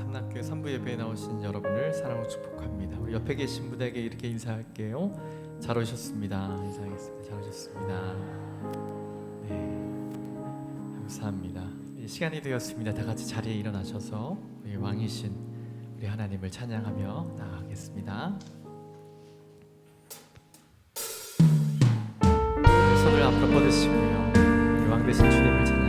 한낙교회 3부 예배에 나오신 여러분을 사랑으로 축복합니다. 우리 옆에 계신 분에게 이렇게 인사할게요. 잘 오셨습니다. 인사하겠습니다. 잘 오셨습니다. 네, 감사합니다. 시간이 되었습니다. 다 같이 자리에 일어나셔서 우리 왕이신 우리 하나님을 찬양하며 나아가겠습니다. 손을 앞으로 뻗으시고요. 우리 왕 되신 주님을 찬양합니다.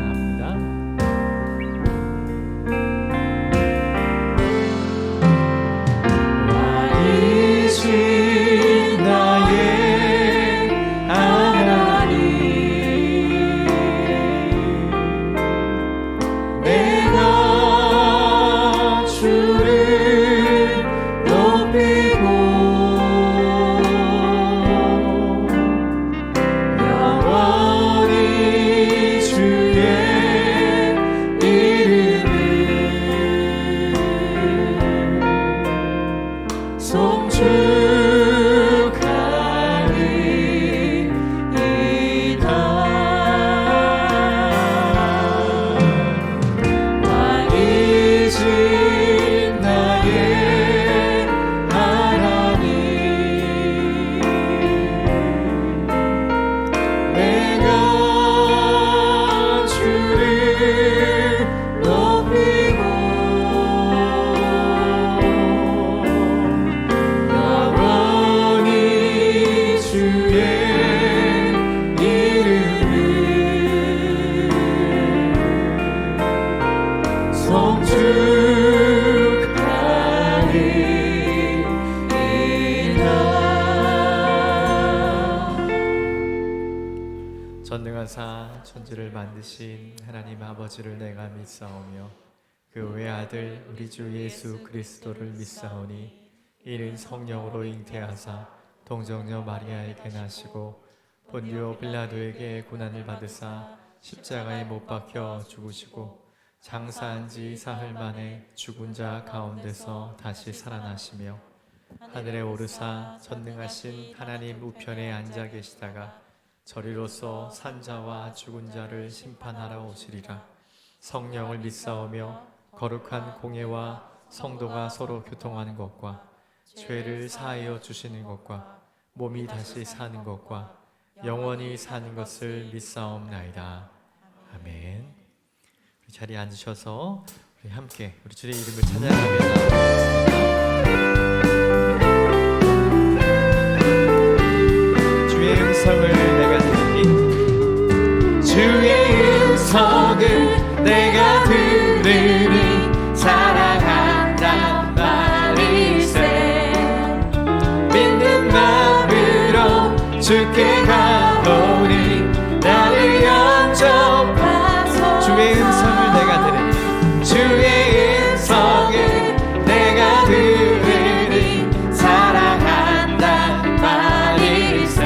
전능하사 천지를 만드신 하나님 아버지를 내가 믿사오며 그 외아들 우리 주 예수 그리스도를 믿사오니 이는 성령으로 잉태하사 동정녀 마리아에게 나시고 본디오 빌라도에게 고난을 받으사 십자가에 못 박혀 죽으시고 장사한 지 사흘 만에 죽은 자 가운데서 다시 살아나시며 하늘에 오르사 전능하신 하나님 우편에 앉아 계시다가 저리로서 산자와 죽은 자를 심판하러 오시리라. 성령을 믿사오며 거룩한 공예와 성도가 서로 교통하는 것과 죄를 사하여 주시는 것과 몸이 다시 사는 것과 영원히 사는 것을 믿사옵나이다. 아멘. 우리 자리에 앉으셔서 우리 함께 우리 주의 이름을 찬양하며 주의 음성을 내가 들으니 주의 음성을 내가 들으니 사랑한단 말일세 믿는 마음으로 주께 가오니 나를 영접하소서 주의 음성을 내가 들으니 주의 음성을 내가 들으니 사랑한단 말일세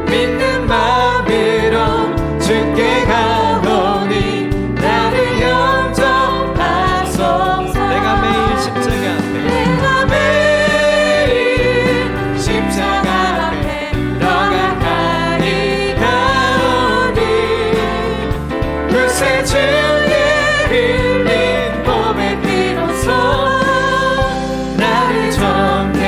믿는 마음으로 주께 가오니 나를 영접하소서 내가 매일 십자가 앞에 내가 매일 십자가 앞에 너가 가리 가오니 그새 주의 흘린 몸의 피로써 나를 정케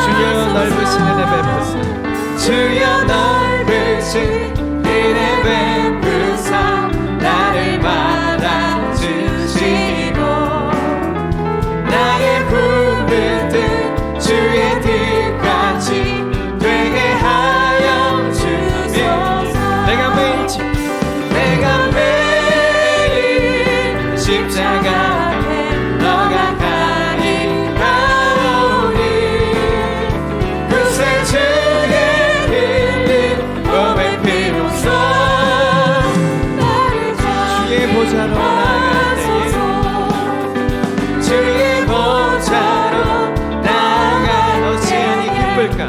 주여 넓으신 은혜 베푸사 주여 넓으신 은혜 베푸사 나를 받아주시고 나의 품을 뜻 주의 뜻같이 되게 하여 주소서 내가 매일 십자가 앞에 너가 가리 가오니 그새 주의 흘린 몸의 피로써 주의 보좌로 나아갈 때에 주의 보좌로 나아가 어찌하니 기쁠까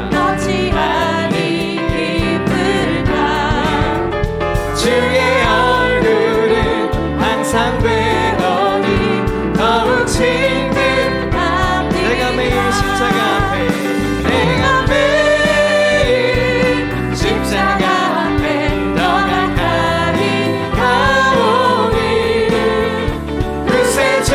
주의 얼굴을 항상 뵈오니 더욱 친근함이 내가 매일 십자가 앞에 내가 매일 십자가 앞에 너가 가리 가오니 그새 주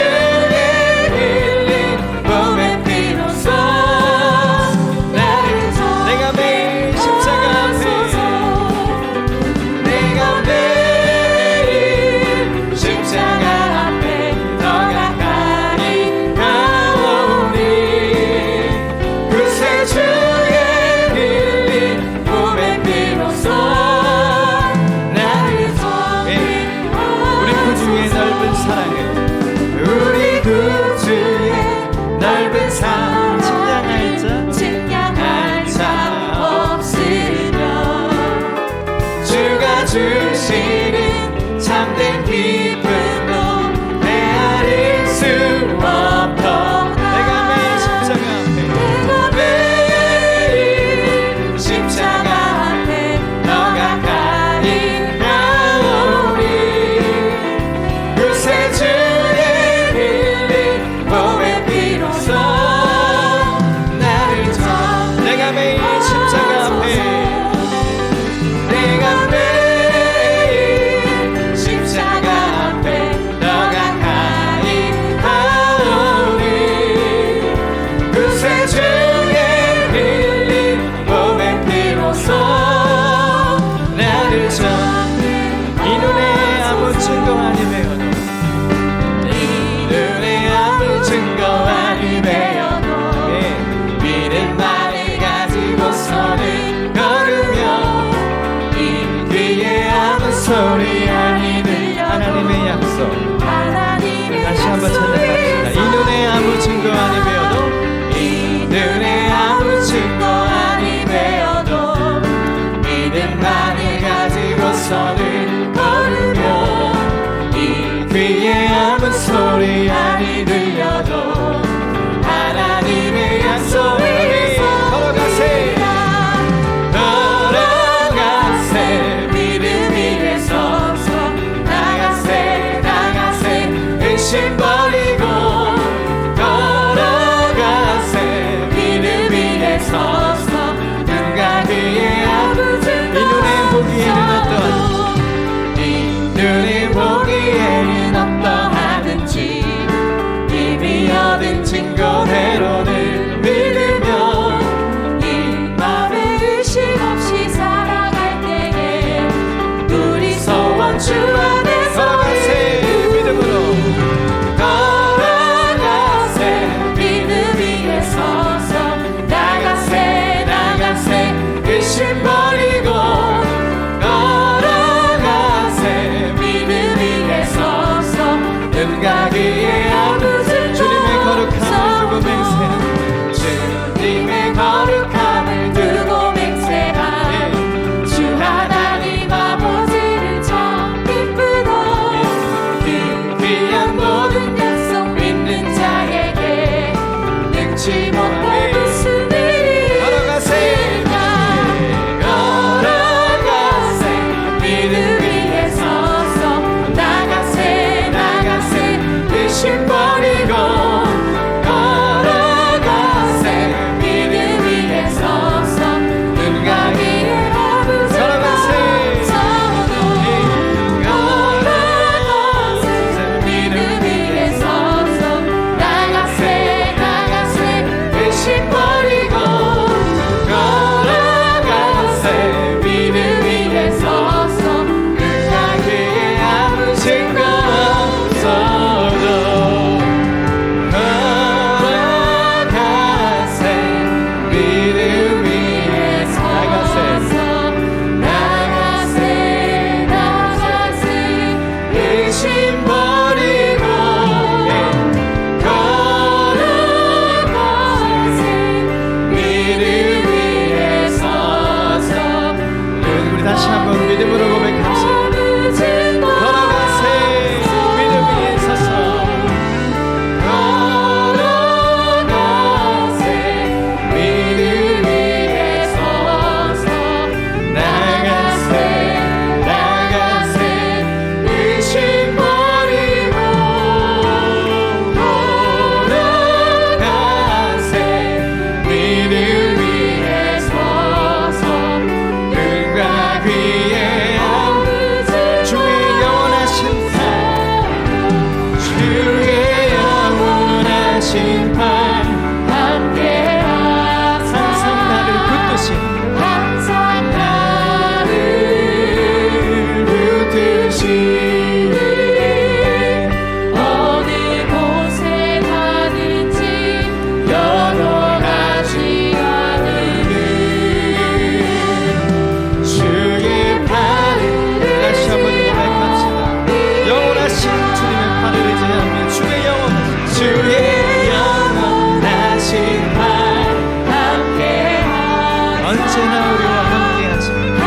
언제나 우리와 함께 하시는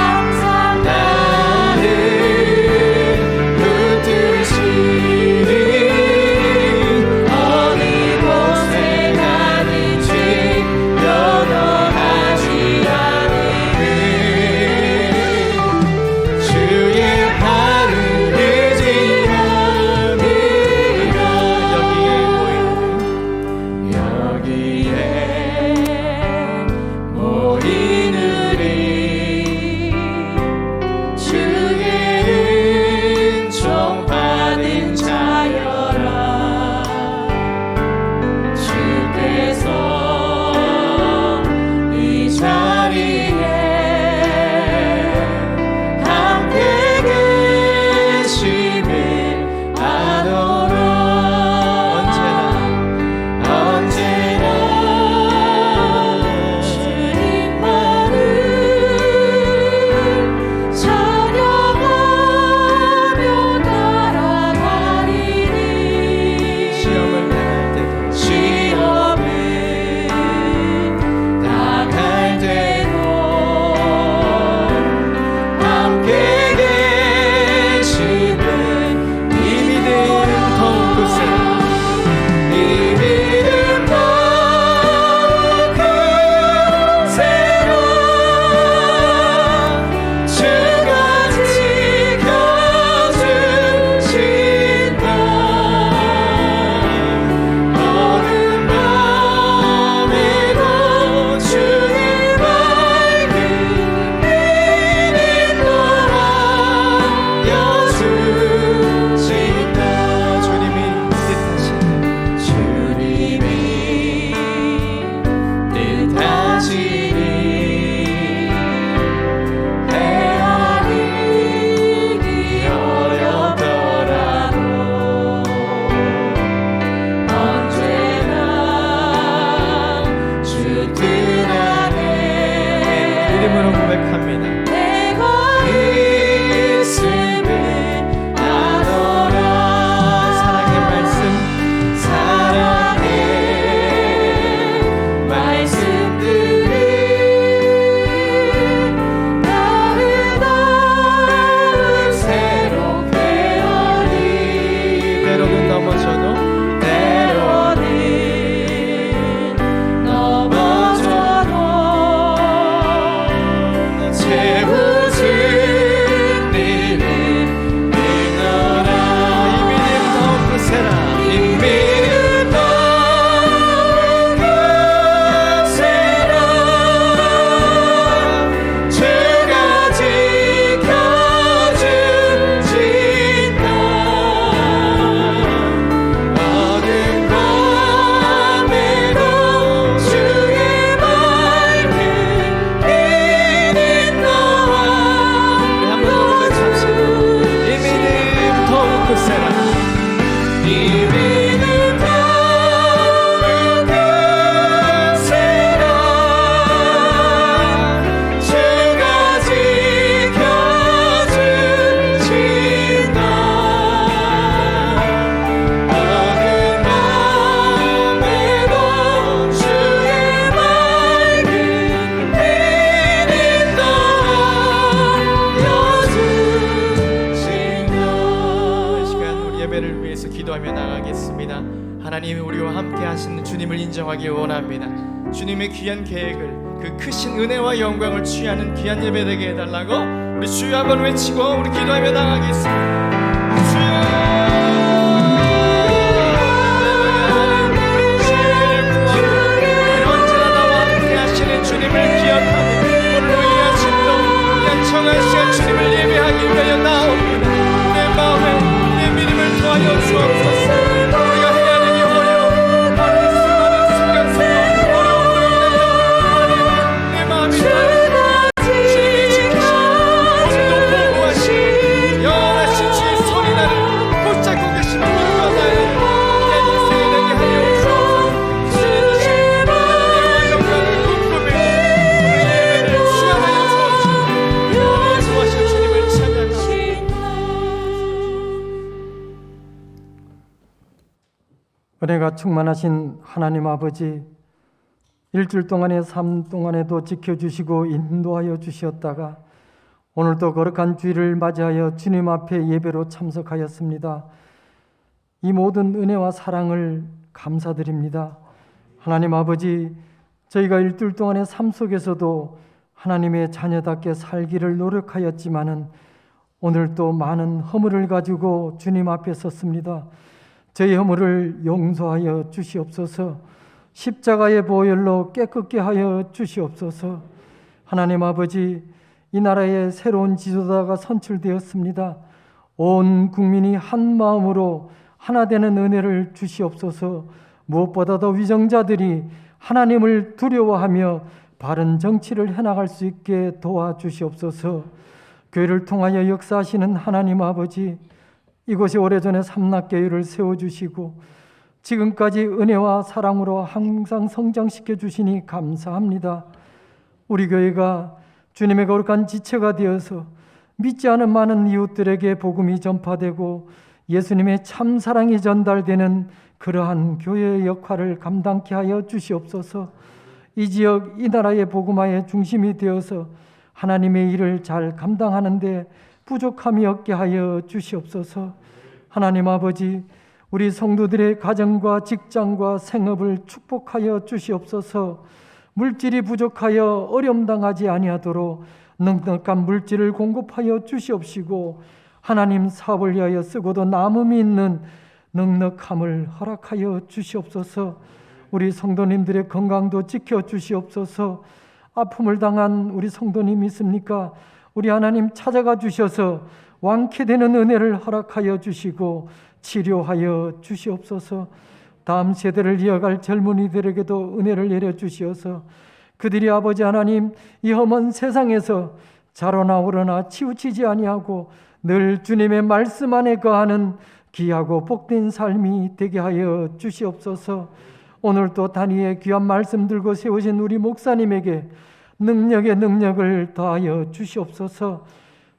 하나님 우리와 함께 하시는 주님을 인정하기 원합니다. 주님의 귀한 계획을 그 크신 은혜와 영광을 취하는 귀한 예배 되게 해달라고 우리 주여 한번 외치고 우리 기도하며 나가겠습니다. 주님을 기억하며 오늘 이 아침도 양청한 시간 주님을 예배하기 위하여 나옵니다. 내 마음에 내 믿음을 더하여 주옵소서. 우리가 해야 되기 어려운 많은 순간 속에 어려움으로 인하여 내 마음이 주님이 지키시고 오늘도 보호하시고 영원하신 주의 손이 나를 붙잡고 계시는 믿음과 나의 인생이 되게 하여 주옵소서. 주님 주신 은혜와 영광을 은혜가 충만하신 하나님 아버지, 일주일 동안의 삶 동안에도 지켜주시고 인도하여 주시었다가 오늘도 거룩한 주일을 맞이하여 주님 앞에 예배로 참석하였습니다. 이 모든 은혜와 사랑을 감사드립니다. 하나님 아버지, 저희가 일주일 동안의 삶 속에서도 하나님의 자녀답게 살기를 노력하였지만은 오늘 또 많은 허물을 가지고 주님 앞에 섰습니다. 저희 허물을 용서하여 주시옵소서. 십자가의 보혈로 깨끗게 하여 주시옵소서. 하나님 아버지, 이 나라에 새로운 지도자가 선출되었습니다. 온 국민이 한 마음으로 하나 되는 은혜를 주시옵소서. 무엇보다도 위정자들이 하나님을 두려워하며 바른 정치를 해나갈 수 있게 도와주시옵소서. 교회를 통하여 역사하시는 하나님 아버지, 이곳에 오래전에 삼락교회를 세워주시고 지금까지 은혜와 사랑으로 항상 성장시켜 주시니 감사합니다. 우리 교회가 주님의 거룩한 지체가 되어서 믿지 않은 많은 이웃들에게 복음이 전파되고 예수님의 참 사랑이 전달되는 그러한 교회의 역할을 감당케 하여 주시옵소서. 이 지역, 이 나라의 복음화의 중심이 되어서 하나님의 일을 잘 감당하는데 부족함이 없게 하여 주시옵소서. 하나님 아버지, 우리 성도들의 가정과 직장과 생업을 축복하여 주시옵소서. 물질이 부족하여 어려움당하지 아니하도록 넉넉한 물질을 공급하여 주시옵시고 하나님 사업을 위하여 쓰고도 남음이 있는 넉넉함을 허락하여 주시옵소서. 우리 성도님들의 건강도 지켜주시옵소서. 아픔을 당한 우리 성도님 있습니까? 우리 하나님 찾아가 주셔서 완쾌되는 은혜를 허락하여 주시고 치료하여 주시옵소서. 다음 세대를 이어갈 젊은이들에게도 은혜를 내려주시어서 그들이 아버지 하나님 이 험한 세상에서 자로나 오르나 치우치지 아니하고 늘 주님의 말씀 안에 거하는 귀하고 복된 삶이 되게 하여 주시옵소서. 오늘 또 단위의 귀한 말씀 들고 세우신 우리 목사님에게 능력의 능력을 더하여 주시옵소서.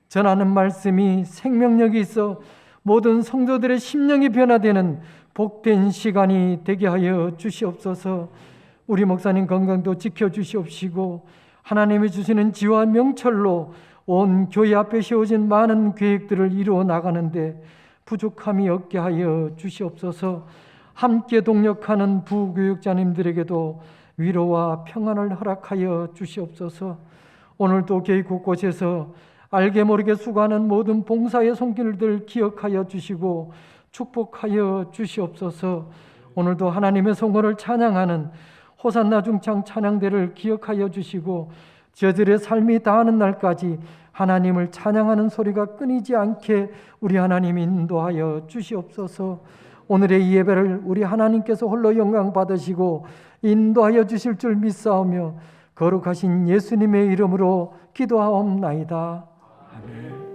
전하는 말씀이 생명력이 있어 모든 성도들의 심령이 변화되는 복된 시간이 되게 하여 주시옵소서. 우리 목사님 건강도 지켜주시옵시고 하나님이 주시는 지와 명철로 온 교회 앞에 세워진 많은 계획들을 이루어 나가는데 부족함이 없게 하여 주시옵소서. 함께 동력하는 부교육자님들에게도 위로와 평안을 허락하여 주시옵소서. 오늘도 교회 곳곳에서 알게 모르게 수고하는 모든 봉사의 손길들 기억하여 주시고 축복하여 주시옵소서. 오늘도 하나님의 성호를 찬양하는 호산나 중창 찬양대를 기억하여 주시고 저들의 삶이 다하는 날까지 하나님을 찬양하는 소리가 끊이지 않게 우리 하나님 인도하여 주시옵소서. 오늘의 이 예배를 우리 하나님께서 홀로 영광 받으시고 인도하여 주실 줄 믿사오며 거룩하신 예수님의 이름으로 기도하옵나이다. 아멘.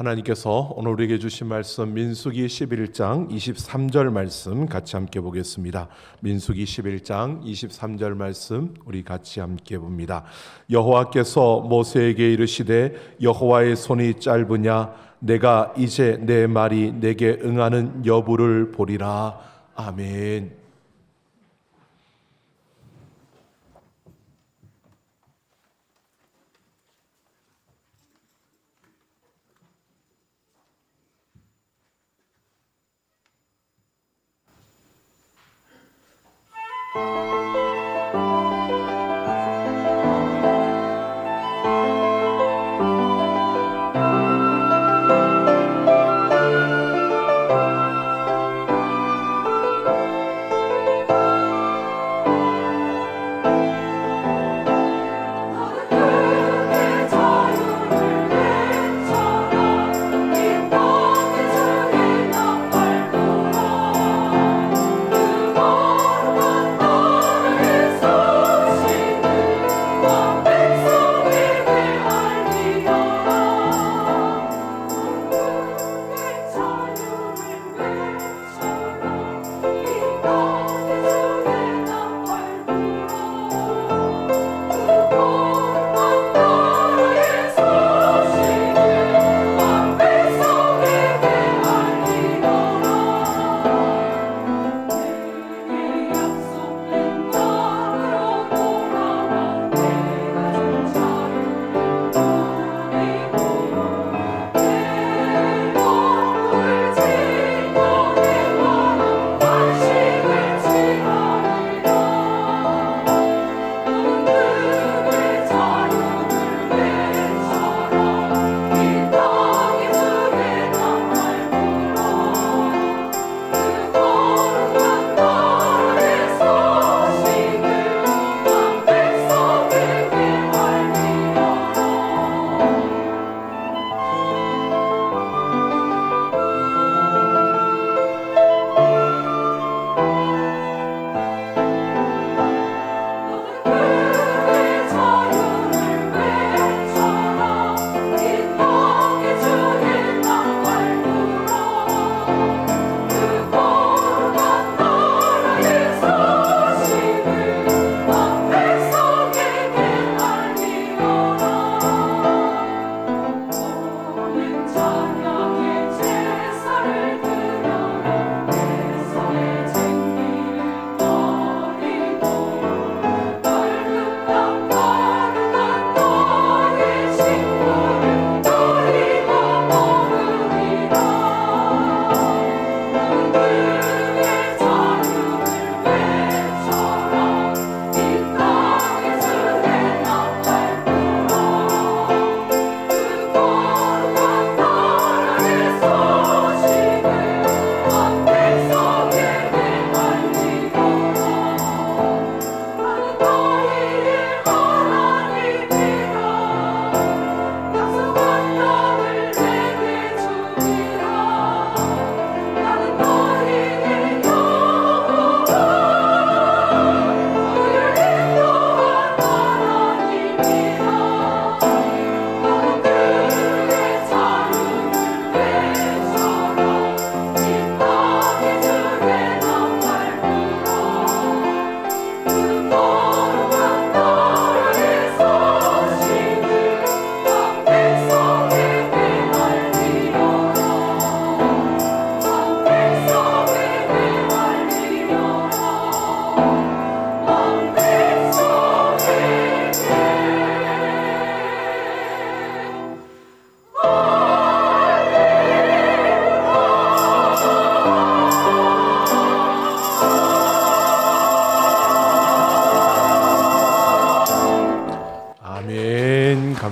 하나님께서 오늘 우리에게 주신 말씀 민수기 11장 23절 말씀 같이 함께 보겠습니다. 민수기 11장 23절 말씀 우리 같이 함께 봅니다. 여호와께서 모세에게 이르시되 여호와의 손이 짧으냐 내가 이제 내 말이 내게 응하는 여부를 보리라. 아멘.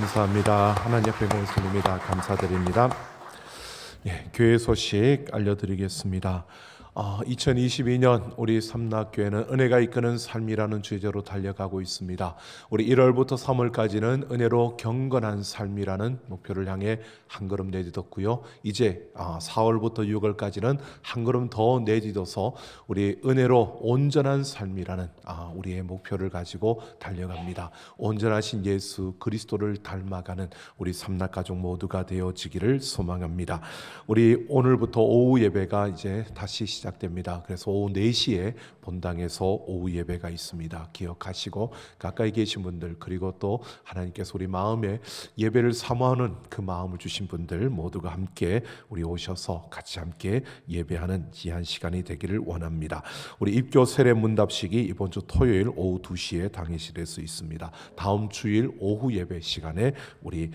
감사합니다. 하나님 앞에 모습입니다. 감사드립니다. 교회 소식 알려드리겠습니다. 2022년 우리 삼락교회는 은혜가 이끄는 삶이라는 주제로 달려가고 있습니다. 우리 1월부터 3월까지는 은혜로 경건한 삶이라는 목표를 향해 한 걸음 내딛었고요. 이제 4월부터 6월까지는 한 걸음 더 내딛어서 우리 은혜로 온전한 삶이라는 우리의 목표를 가지고 달려갑니다. 온전하신 예수 그리스도를 닮아가는 우리 삼락가족 모두가 되어지기를 소망합니다. 우리 오늘부터 오후 예배가 이제 다시 시작됩니다. 그래서 오후 4시에 본당에서 오후 예배가 있습니다. 기억하시고 가까이 계신 분들, 그리고 또 하나님께서 우리 마음에 예배를 사모하는 그 마음을 주신 분들 모두가 함께 우리 오셔서 같이 함께 예배하는 귀한 시간이 되기를 원합니다. 우리 입교 세례 문답식이 이번 주 토요일 오후 2시에 당회실에서 있습니다. 다음 주일 오후 예배 시간에 우리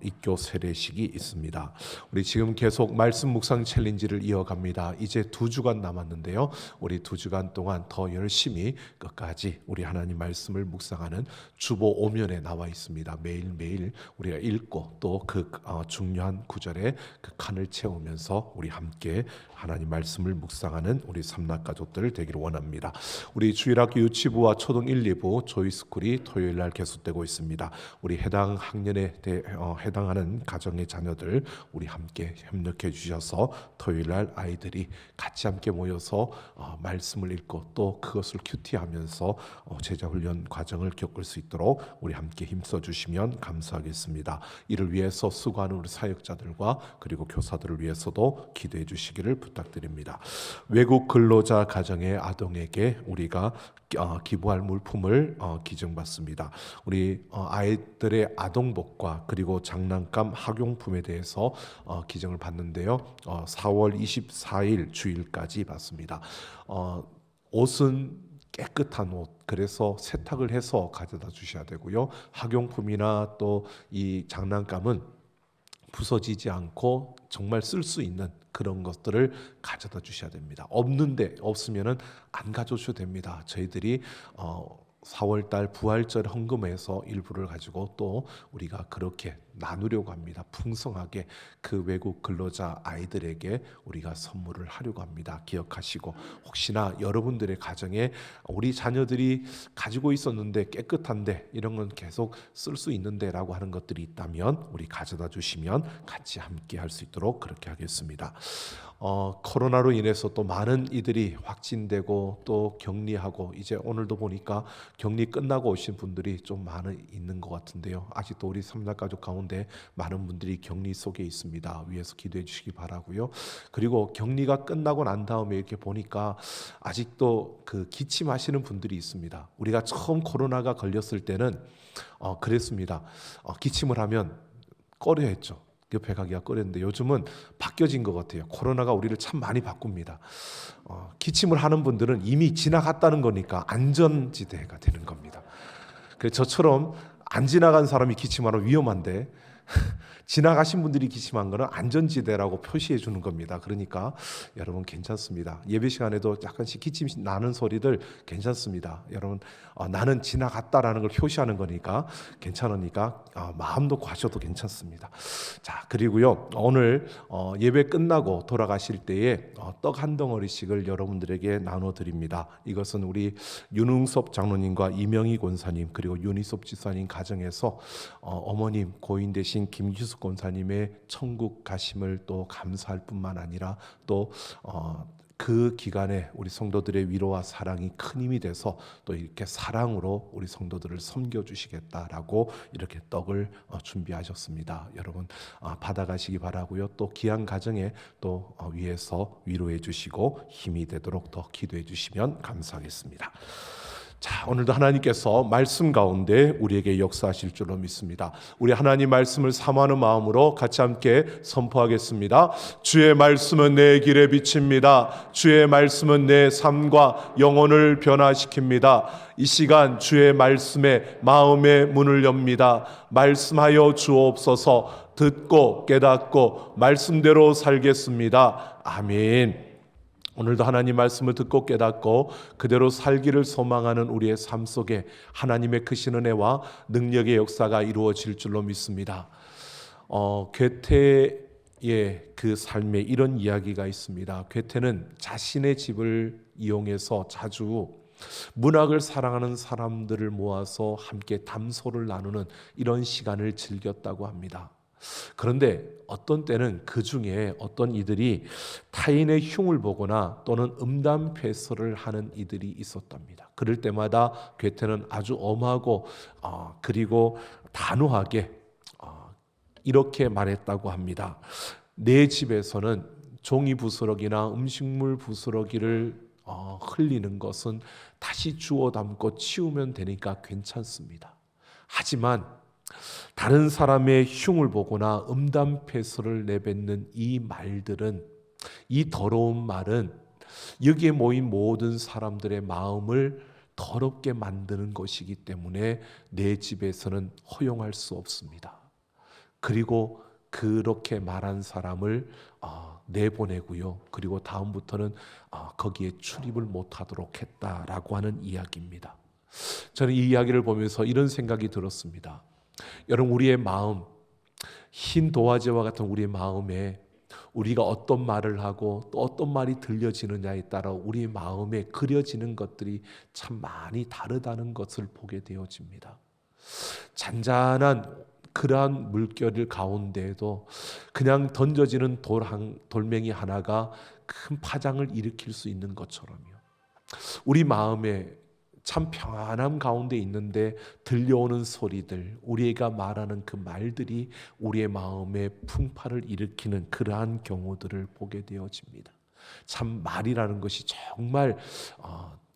입교 세례식이 있습니다. 우리 지금 계속 말씀 묵상 챌린지를 이어갑니다. 이제 2주간 남았는데요. 우리 2주간 동안 더 열심히 끝까지 우리 하나님 말씀을 묵상하는 주보 오면에 나와 있습니다. 매일매일 우리가 읽고 또 그 중요한 구절에 그 칸을 채우면서 우리 함께 하나님 말씀을 묵상하는 우리 삼락가족들 되기를 원합니다. 우리 주일학교 유치부와 초등 1, 2부 조이스쿨이 토요일 날 계속되고 있습니다. 우리 해당 학년에 해당하는 가정의 자녀들 우리 함께 협력해 주셔서 토요일 날 아이들이 같이 함께 모여서 말씀을 읽고 또 그것을 큐티하면서 제자훈련 과정을 겪을 수 있도록 우리 함께 힘써 주시면 감사하겠습니다. 이를 위해서 수고하는 우리 사역자들과 그리고 교사들을 위해서도 기도해 주시기를 부탁드립니다. 외국 근로자 가정의 아동에게 우리가 기부할 물품을 기증받습니다. 우리 아이들의 아동복과 그리고 장난감 학용품에 대해서 기증을 받는데요. 4월 24일 주일까지 받습니다. 옷은 깨끗한 옷, 그래서 세탁을 해서 가져다 주셔야 되고요. 학용품이나 또 이 장난감은 부서지지 않고 정말 쓸 수 있는 그런 것들을 가져다 주셔야 됩니다. 없으면은 안 가져오셔도 됩니다. 저희들이 4월달 부활절 헌금에서 일부를 가지고 또 우리가 그렇게 나누려고 합니다. 풍성하게 그 외국 근로자 아이들에게 우리가 선물을 하려고 합니다. 기억하시고 혹시나 여러분들의 가정에 우리 자녀들이 가지고 있었는데 깨끗한데 이런 건 계속 쓸 수 있는데 라고 하는 것들이 있다면 우리 가져다 주시면 같이 함께 할 수 있도록 그렇게 하겠습니다. 코로나로 인해서 또 많은 이들이 확진되고 또 격리하고 이제 오늘도 보니까 격리 끝나고 오신 분들이 좀 많이 있는 것 같은데요. 아직도 우리 삼락가족 가운데 많은 분들이 격리 속에 있습니다. 위에서 기도해 주시기 바라고요. 그리고 격리가 끝나고 난 다음에 이렇게 보니까 아직도 그 기침하시는 분들이 있습니다. 우리가 처음 코로나가 걸렸을 때는 그랬습니다. 기침을 하면 꺼려 했죠. 옆에 가기가 꺼렸는데 요즘은 바뀌어진 것 같아요. 코로나가 우리를 참 많이 바꿉니다. 기침을 하는 분들은 이미 지나갔다는 거니까 안전지대가 되는 겁니다. 그래서 저처럼 안 지나간 사람이 기침하면 위험한데 지나가신 분들이 기침한 거는 안전지대라고 표시해 주는 겁니다. 그러니까 여러분 괜찮습니다. 예배 시간에도 약간씩 기침 나는 소리들 괜찮습니다. 여러분 나는 지나갔다라는 걸 표시하는 거니까 괜찮으니까 마음 놓고 하셔도 괜찮습니다. 자, 그리고요 오늘 예배 끝나고 돌아가실 때에 떡 한 덩어리씩을 여러분들에게 나눠드립니다. 이것은 우리 윤흥섭 장로님과 이명희 권사님 그리고 윤희섭 지사님 가정에서 어머님 고인 되신 김규숙 권사님의 천국 가심을 또 감사할 뿐만 아니라 또 그 기간에 우리 성도들의 위로와 사랑이 큰 힘이 돼서 또 이렇게 사랑으로 우리 성도들을 섬겨주시겠다라고 이렇게 떡을 준비하셨습니다. 여러분 받아가시기 바라고요. 또 귀한 가정에 또 위에서 위로해 주시고 힘이 되도록 더 기도해 주시면 감사하겠습니다. 자, 오늘도 하나님께서 말씀 가운데 우리에게 역사하실 줄로 믿습니다. 우리 하나님 말씀을 사모하는 마음으로 같이 함께 선포하겠습니다. 주의 말씀은 내 길의 빛입니다. 주의 말씀은 내 삶과 영혼을 변화시킵니다. 이 시간 주의 말씀에 마음의 문을 엽니다. 말씀하여 주옵소서. 듣고 깨닫고 말씀대로 살겠습니다. 아멘. 오늘도 하나님 말씀을 듣고 깨닫고 그대로 살기를 소망하는 우리의 삶 속에 하나님의 크신 은혜와 능력의 역사가 이루어질 줄로 믿습니다. 괴테의 그 삶에 이런 이야기가 있습니다. 괴테는 자신의 집을 이용해서 자주 문학을 사랑하는 사람들을 모아서 함께 담소를 나누는 이런 시간을 즐겼다고 합니다. 그런데 어떤 때는 그 중에 어떤 이들이 타인의 흉을 보거나 또는 음담패설을 하는 이들이 있었답니다. 그럴 때마다 괴테는 아주 엄하고 그리고 단호하게 이렇게 말했다고 합니다. 내 집에서는 종이 부스러기나 음식물 부스러기를 흘리는 것은 다시 주워 담고 치우면 되니까 괜찮습니다. 하지만 다른 사람의 흉을 보거나 음담패설을 내뱉는 이 말들은, 이 더러운 말은 여기에 모인 모든 사람들의 마음을 더럽게 만드는 것이기 때문에 내 집에서는 허용할 수 없습니다. 그리고 그렇게 말한 사람을 내보내고요. 그리고 다음부터는 거기에 출입을 못하도록 했다라고 하는 이야기입니다. 저는 이 이야기를 보면서 이런 생각이 들었습니다. 여러분, 우리의 마음, 흰 도화지와 같은 우리의 마음에 우리가 어떤 말을 하고 또 어떤 말이 들려지느냐에 따라 우리의 마음에 그려지는 것들이 참 많이 다르다는 것을 보게 되어집니다. 잔잔한 그러한 물결 가운데에도 그냥 던져지는 돌멩이 하나가 큰 파장을 일으킬 수 있는 것처럼요. 우리 마음에 참 평안함 가운데 있는데 들려오는 소리들, 우리가 말하는 그 말들이 우리의 마음에 풍파를 일으키는 그러한 경우들을 보게 되어집니다. 참 말이라는 것이 정말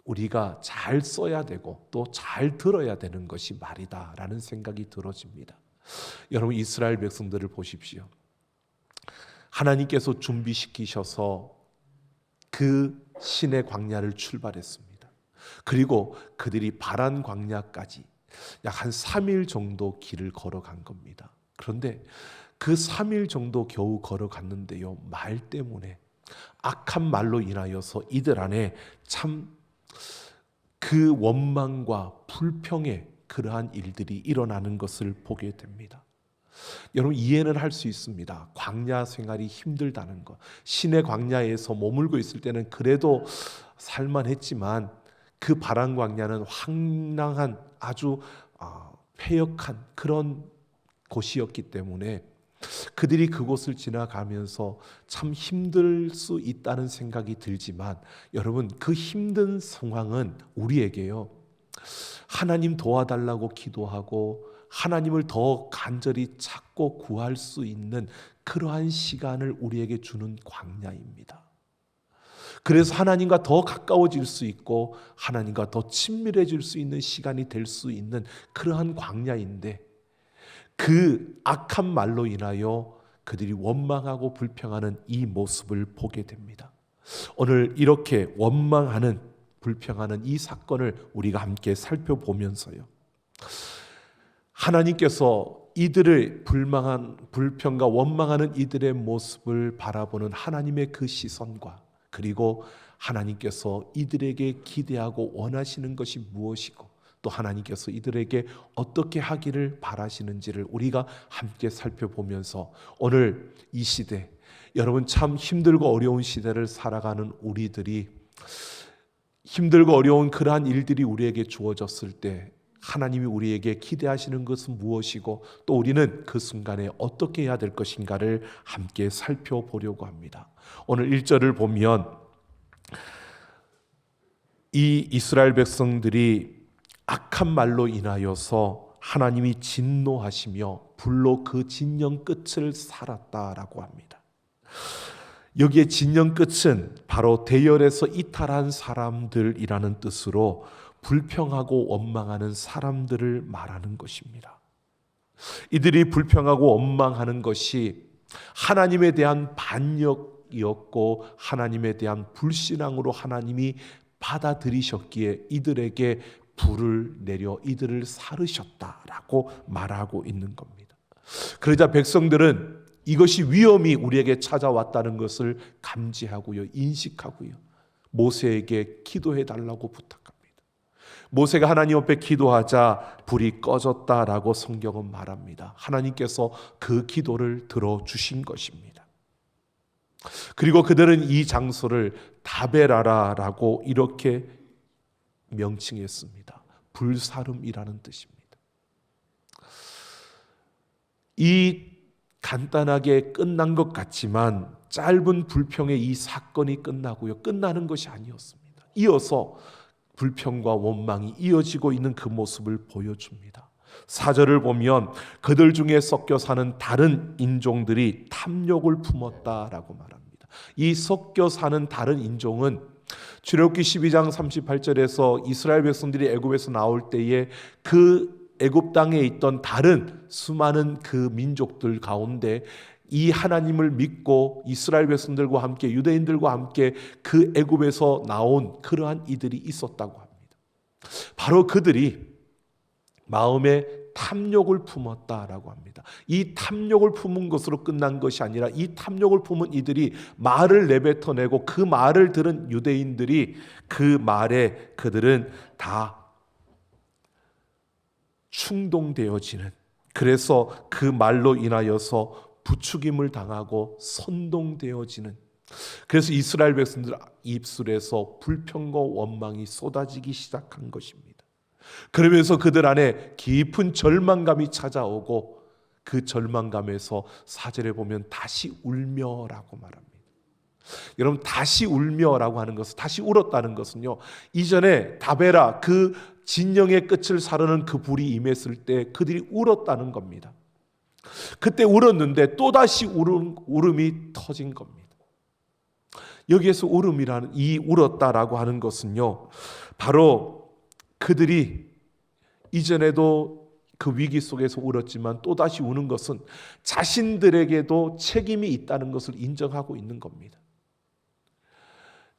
우리가 잘 써야 되고 또 잘 들어야 되는 것이 말이다라는 생각이 들어집니다. 여러분, 이스라엘 백성들을 보십시오. 하나님께서 준비시키셔서 그 신의 광야를 출발했습니다. 그리고 그들이 바란 광야까지 약 한 3일 정도 길을 걸어간 겁니다. 그런데 그 3일 정도 겨우 걸어갔는데요, 말 때문에, 악한 말로 인하여서 이들 안에 참 그 원망과 불평의 그러한 일들이 일어나는 것을 보게 됩니다. 여러분, 이해는 할 수 있습니다. 광야 생활이 힘들다는 것, 신의 광야에서 머물고 있을 때는 그래도 살만했지만 그 바란 광야는 황량한 아주 폐역한 그런 곳이었기 때문에 그들이 그곳을 지나가면서 참 힘들 수 있다는 생각이 들지만, 여러분, 그 힘든 상황은 우리에게요, 하나님 도와달라고 기도하고 하나님을 더 간절히 찾고 구할 수 있는 그러한 시간을 우리에게 주는 광야입니다. 그래서 하나님과 더 가까워질 수 있고 하나님과 더 친밀해질 수 있는 시간이 될 수 있는 그러한 광야인데, 그 악한 말로 인하여 그들이 원망하고 불평하는 이 모습을 보게 됩니다. 오늘 이렇게 원망하는, 불평하는 이 사건을 우리가 함께 살펴보면서요, 하나님께서 이들의 불평과 원망하는 이들의 모습을 바라보는 하나님의 그 시선과, 그리고 하나님께서 이들에게 기대하고 원하시는 것이 무엇이고 또 하나님께서 이들에게 어떻게 하기를 바라시는지를 우리가 함께 살펴보면서, 오늘 이 시대, 여러분, 참 힘들고 어려운 시대를 살아가는 우리들이 힘들고 어려운 그러한 일들이 우리에게 주어졌을 때 하나님이 우리에게 기대하시는 것은 무엇이고 또 우리는 그 순간에 어떻게 해야 될 것인가를 함께 살펴보려고 합니다. 오늘 1절을 보면 이 이스라엘 백성들이 악한 말로 인하여서 하나님이 진노하시며 불로 그 진영 끝을 살았다라고 합니다. 여기에 진영 끝은 바로 대열에서 이탈한 사람들이라는 뜻으로 불평하고 원망하는 사람들을 말하는 것입니다. 이들이 불평하고 원망하는 것이 하나님에 대한 반역이었고 하나님에 대한 불신앙으로 하나님이 받아들이셨기에 이들에게 불을 내려 이들을 사르셨다라고 말하고 있는 겁니다. 그러자 백성들은 이것이 위험이 우리에게 찾아왔다는 것을 감지하고요, 인식하고요, 모세에게 기도해 달라고 부탁합니다. 모세가 하나님 앞에 기도하자 불이 꺼졌다라고 성경은 말합니다. 하나님께서 그 기도를 들어주신 것입니다. 그리고 그들은 이 장소를 다베라라라고 이렇게 명칭했습니다. 불사름이라는 뜻입니다. 이 간단하게 끝난 것 같지만 짧은 불평의 이 사건이 끝나고요. 끝나는 것이 아니었습니다. 이어서 불평과 원망이 이어지고 있는 그 모습을 보여줍니다. 4절을 보면 그들 중에 섞여 사는 다른 인종들이 탐욕을 품었다라고 말합니다. 이 섞여 사는 다른 인종은 출애굽기 12장 38절에서 이스라엘 백성들이 애굽에서 나올 때에 그 애굽 땅에 있던 다른 수많은 그 민족들 가운데 이 하나님을 믿고 이스라엘 백성들과 함께 유대인들과 함께 그 애굽에서 나온 그러한 이들이 있었다고 합니다. 바로 그들이 마음에 탐욕을 품었다라고 합니다. 이 탐욕을 품은 것으로 끝난 것이 아니라 이 탐욕을 품은 이들이 말을 내뱉어내고 그 말을 들은 유대인들이 그 말에 그들은 다 충동되어지는, 그래서 그 말로 인하여서 부추김을 당하고 선동되어지는, 그래서 이스라엘 백성들 입술에서 불평과 원망이 쏟아지기 시작한 것입니다. 그러면서 그들 안에 깊은 절망감이 찾아오고 그 절망감에서 4절에 보면 다시 울며라고 말합니다. 여러분, 다시 울며라고 하는 것은, 다시 울었다는 것은요, 이전에 다베라 그 진영의 끝을 사르는 그 불이 임했을 때 그들이 울었다는 겁니다. 그때 울었는데 또다시 울음이 터진 겁니다. 여기에서 울음이라는, 이 울었다라고 하는 것은요, 바로 그들이 이전에도 그 위기 속에서 울었지만 또다시 우는 것은 자신들에게도 책임이 있다는 것을 인정하고 있는 겁니다.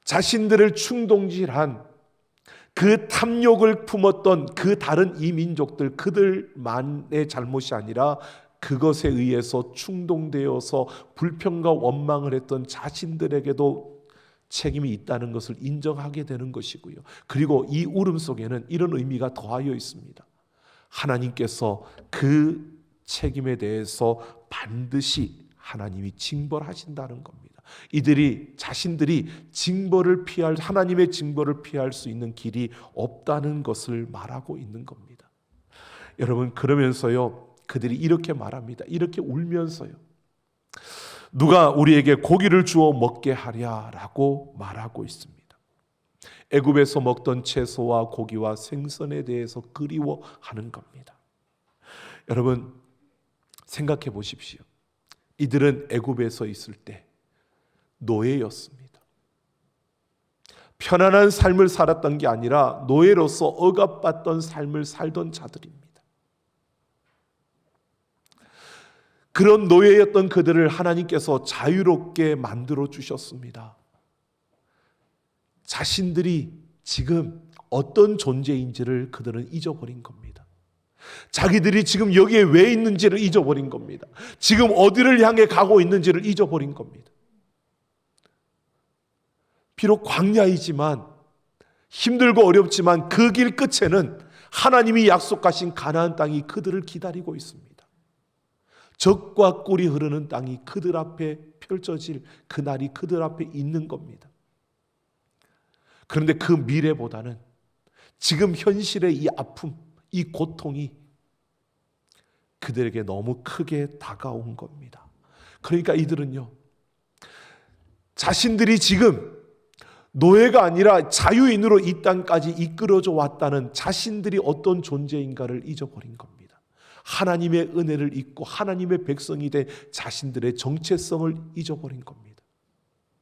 자신들을 충동질한 그 탐욕을 품었던 그 다른 이 민족들, 그들만의 잘못이 아니라 그것에 의해서 충동되어서 불평과 원망을 했던 자신들에게도 책임이 있다는 것을 인정하게 되는 것이고요. 그리고 이 울음 속에는 이런 의미가 더하여 있습니다. 하나님께서 그 책임에 대해서 반드시 하나님이 징벌하신다는 겁니다. 이들이 자신들이 징벌을 피할, 하나님의 징벌을 피할 수 있는 길이 없다는 것을 말하고 있는 겁니다. 여러분, 그러면서요, 그들이 이렇게 말합니다. 이렇게 울면서요, 누가 우리에게 고기를 주어 먹게 하랴라고 말하고 있습니다. 애굽에서 먹던 채소와 고기와 생선에 대해서 그리워하는 겁니다. 여러분, 생각해 보십시오. 이들은 애굽에서 있을 때 노예였습니다. 편안한 삶을 살았던 게 아니라 노예로서 억압받던 삶을 살던 자들입니다. 그런 노예였던 그들을 하나님께서 자유롭게 만들어 주셨습니다. 자신들이 지금 어떤 존재인지를 그들은 잊어버린 겁니다. 자기들이 지금 여기에 왜 있는지를 잊어버린 겁니다. 지금 어디를 향해 가고 있는지를 잊어버린 겁니다. 비록 광야이지만, 힘들고 어렵지만 그 길 끝에는 하나님이 약속하신 가나안 땅이 그들을 기다리고 있습니다. 젖과 꿀이 흐르는 땅이 그들 앞에 펼쳐질 그날이 그들 앞에 있는 겁니다. 그런데 그 미래보다는 지금 현실의 이 아픔, 이 고통이 그들에게 너무 크게 다가온 겁니다. 그러니까 이들은요, 자신들이 지금 노예가 아니라 자유인으로 이 땅까지 이끌어져 왔다는 자신들이 어떤 존재인가를 잊어버린 겁니다. 하나님의 은혜를 잊고 하나님의 백성이 된 자신들의 정체성을 잊어버린 겁니다.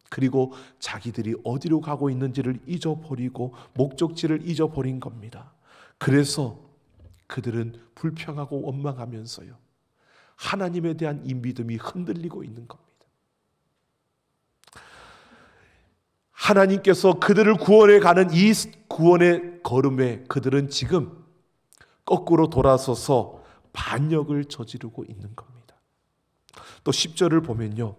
그리고 자기들이 어디로 가고 있는지를 잊어버리고 목적지를 잊어버린 겁니다. 그래서 그들은 불평하고 원망하면서요, 하나님에 대한 이 믿음이 흔들리고 있는 겁니다. 하나님께서 그들을 구원해 가는 이 구원의 걸음에 그들은 지금 거꾸로 돌아서서 반역을 저지르고 있는 겁니다. 또 10절을 보면요,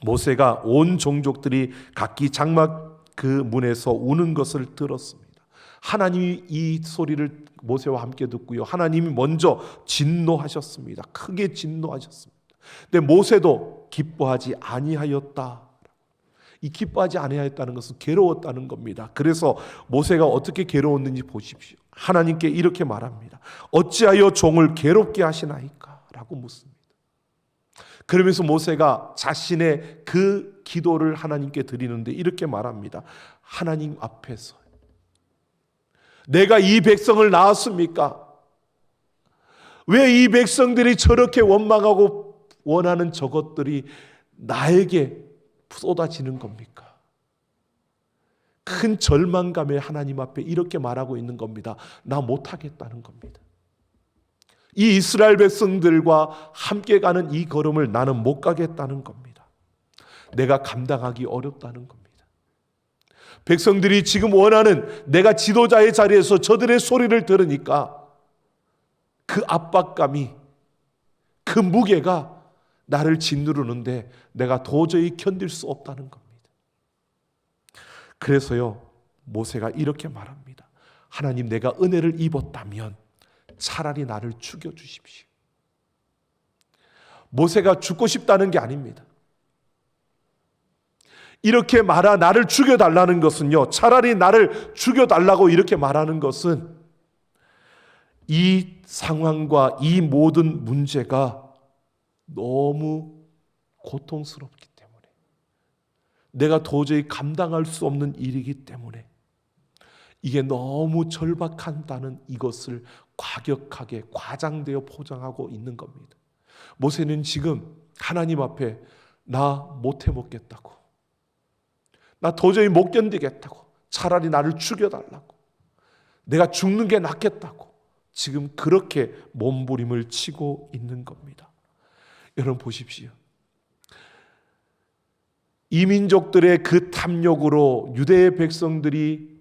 모세가 온 종족들이 각기 장막 그 문에서 우는 것을 들었습니다. 하나님이 이 소리를 모세와 함께 듣고요, 하나님이 먼저 진노하셨습니다. 크게 진노하셨습니다. 근데 모세도 기뻐하지 아니하였다. 이 기뻐하지 아니하였다는 것은 괴로웠다는 겁니다. 그래서 모세가 어떻게 괴로웠는지 보십시오. 하나님께 이렇게 말합니다. 어찌하여 종을 괴롭게 하시나이까? 라고 묻습니다. 그러면서 모세가 자신의 그 기도를 하나님께 드리는데 이렇게 말합니다. 하나님 앞에서 내가 이 백성을 낳았습니까? 왜 이 백성들이 저렇게 원망하고 원하는 저것들이 나에게 쏟아지는 겁니까? 큰 절망감에 하나님 앞에 이렇게 말하고 있는 겁니다. 나 못하겠다는 겁니다. 이 이스라엘 백성들과 함께 가는 이 걸음을 나는 못 가겠다는 겁니다. 내가 감당하기 어렵다는 겁니다. 백성들이 지금 원하는 내가 지도자의 자리에서 저들의 소리를 들으니까 그 압박감이, 그 무게가 나를 짓누르는데 내가 도저히 견딜 수 없다는 겁니다. 그래서요, 모세가 이렇게 말합니다. 하나님, 내가 은혜를 입었다면 차라리 나를 죽여주십시오. 모세가 죽고 싶다는 게 아닙니다. 이렇게 나를 죽여달라는 것은요, 차라리 나를 죽여달라고 이렇게 말하는 것은 이 상황과 이 모든 문제가 너무 고통스럽기 때문에, 내가 도저히 감당할 수 없는 일이기 때문에, 이게 너무 절박한다는 이것을 과격하게 과장되어 포장하고 있는 겁니다. 모세는 지금 하나님 앞에 나 못해 먹겠다고, 나 도저히 못 견디겠다고, 차라리 나를 죽여달라고, 내가 죽는 게 낫겠다고 지금 그렇게 몸부림을 치고 있는 겁니다. 여러분 보십시오. 이민족들의 그 탐욕으로 유대의 백성들이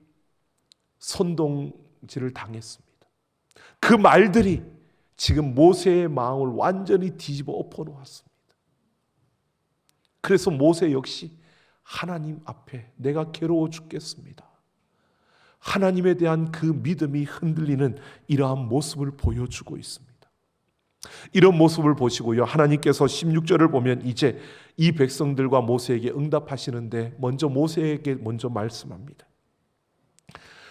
선동질을 당했습니다. 그 말들이 지금 모세의 마음을 완전히 뒤집어 엎어놓았습니다. 그래서 모세 역시 하나님 앞에 내가 괴로워 죽겠습니다. 하나님에 대한 그 믿음이 흔들리는 이러한 모습을 보여주고 있습니다. 이런 모습을 보시고요, 하나님께서 16절을 보면 이제 이 백성들과 모세에게 응답하시는데 먼저 모세에게 먼저 말씀합니다.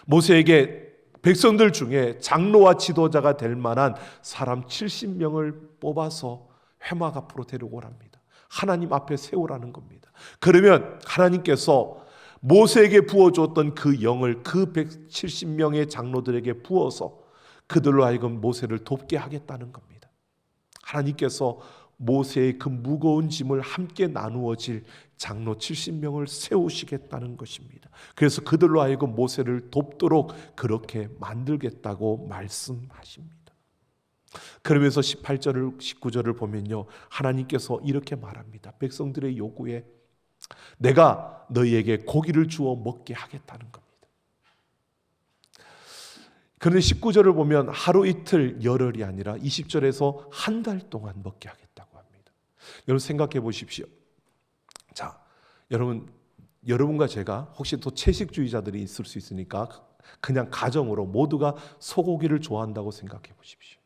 모세에게 백성들 중에 장로와 지도자가 될 만한 사람 70명을 뽑아서 회막 앞으로 데려오랍니다. 하나님 앞에 세우라는 겁니다. 그러면 하나님께서 모세에게 부어주었던 그 영을 그 170명의 장로들에게 부어서 그들로 하여금 모세를 돕게 하겠다는 겁니다. 하나님께서 모세의 그 무거운 짐을 함께 나누어질 장로 70명을 세우시겠다는 것입니다. 그래서 그들로 하여금 모세를 돕도록 그렇게 만들겠다고 말씀하십니다. 그러면서 18절을 19절을 보면요, 하나님께서 이렇게 말합니다. 백성들의 요구에 내가 너희에게 고기를 주어 먹게 하겠다는 겁니다. 그런데 19절을 보면 하루 이틀 열흘이 아니라 20절에서 한 달 동안 먹게 하겠다고 합니다. 여러분 생각해 보십시오. 자, 여러분과 제가 혹시 또 채식주의자들이 있을 수 있으니까 그냥 가정으로 모두가 소고기를 좋아한다고 생각해 보십시오.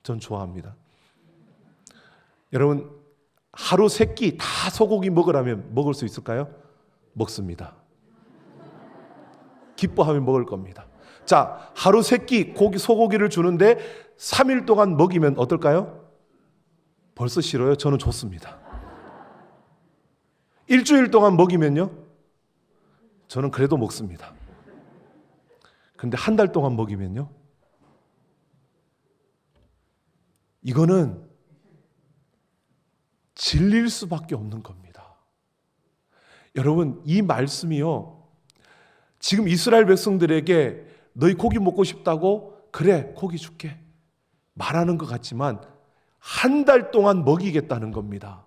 전 좋아합니다. 여러분 하루 3끼 다 소고기 먹으라면 먹을 수 있을까요? 먹습니다. 기뻐하면 먹을 겁니다. 자, 하루 3끼 소고기를 주는데 3일 동안 먹이면 어떨까요? 벌써 싫어요? 저는 좋습니다. 일주일 동안 먹이면요? 저는 그래도 먹습니다. 근데 한 달 동안 먹이면요? 이거는 질릴 수밖에 없는 겁니다. 여러분, 이 말씀이요, 지금 이스라엘 백성들에게 너희 고기 먹고 싶다고? 그래, 고기 줄게 말하는 것 같지만 한 달 동안 먹이겠다는 겁니다.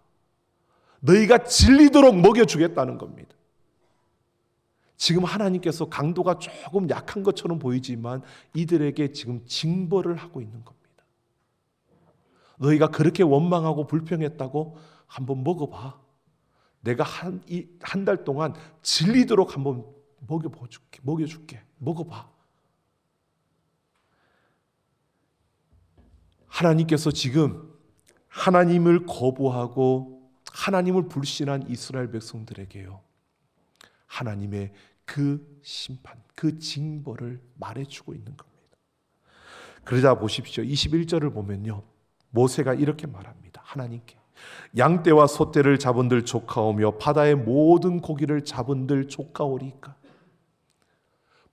너희가 질리도록 먹여주겠다는 겁니다. 지금 하나님께서 강도가 조금 약한 것처럼 보이지만 이들에게 지금 징벌을 하고 있는 겁니다. 너희가 그렇게 원망하고 불평했다고 한번 먹어봐. 내가 한 달 동안 질리도록 한번 먹여줄게. 먹어봐. 하나님께서 지금 하나님을 거부하고 하나님을 불신한 이스라엘 백성들에게요, 하나님의 그 심판, 그 징벌을 말해주고 있는 겁니다. 그러자 보십시오. 21절을 보면요, 모세가 이렇게 말합니다. 하나님께 양떼와 소떼를 잡은들 조카오며 바다의 모든 고기를 잡은들 조카오리까.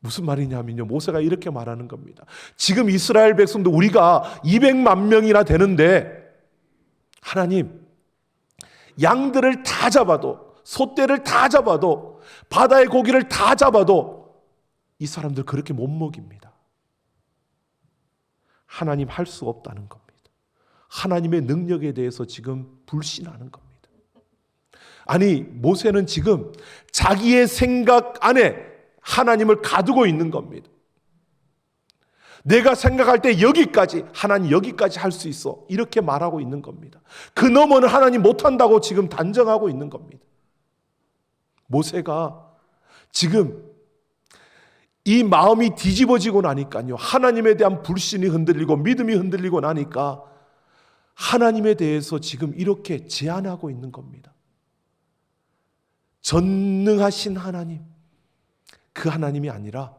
무슨 말이냐면요, 모세가 이렇게 말하는 겁니다. 지금 이스라엘 백성도 우리가 200만 명이나 되는데, 하나님, 양들을 다 잡아도, 소떼를 다 잡아도, 바다의 고기를 다 잡아도 이 사람들 그렇게 못 먹입니다. 하나님 할 수 없다는 겁니다. 하나님의 능력에 대해서 지금 불신하는 겁니다. 아니, 모세는 지금 자기의 생각 안에 하나님을 가두고 있는 겁니다. 내가 생각할 때 여기까지, 하나님 여기까지 할 수 있어, 이렇게 말하고 있는 겁니다. 그 너머는 하나님 못한다고 지금 단정하고 있는 겁니다. 모세가 지금 이 마음이 뒤집어지고 나니까요, 하나님에 대한 불신이 흔들리고 믿음이 흔들리고 나니까 하나님에 대해서 지금 이렇게 제안하고 있는 겁니다. 전능하신 하나님, 그 하나님이 아니라